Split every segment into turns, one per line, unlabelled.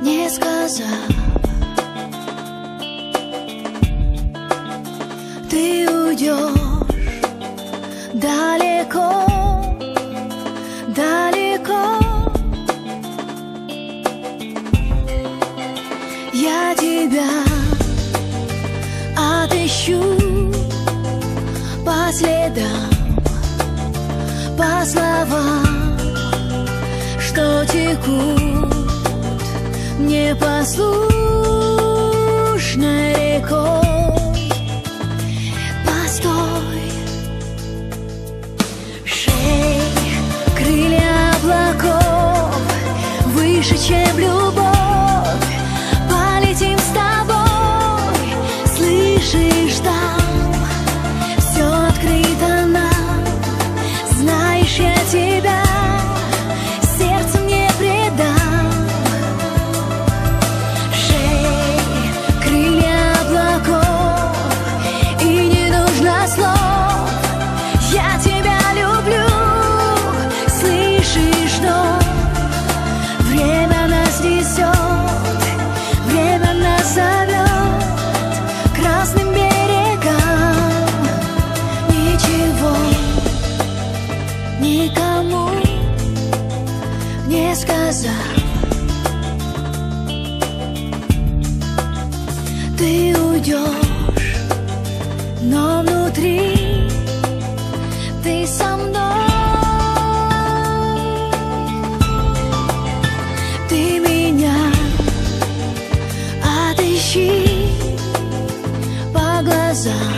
не сказав, ты уйдешь далеко, далеко. Я тебя отыщу по следам, по словам, что текут непослушной рекой. Постой, шей, крылья облаков, выше, чем любовь, полетим с тобой. Слышишь, там все открыто нам, знаешь, я тебя сердцем не предам. Шей, крылья облаков, и не нужно слов, я тебя люблю. Слышишь, что время нас несет, время нас зовет к красным берегам. Ничего никому не сказав, ты уйдешь, но внутри ты со мной. Ты меня отыщи по глазам,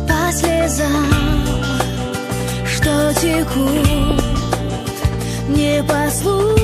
по слезам, что текут непослушные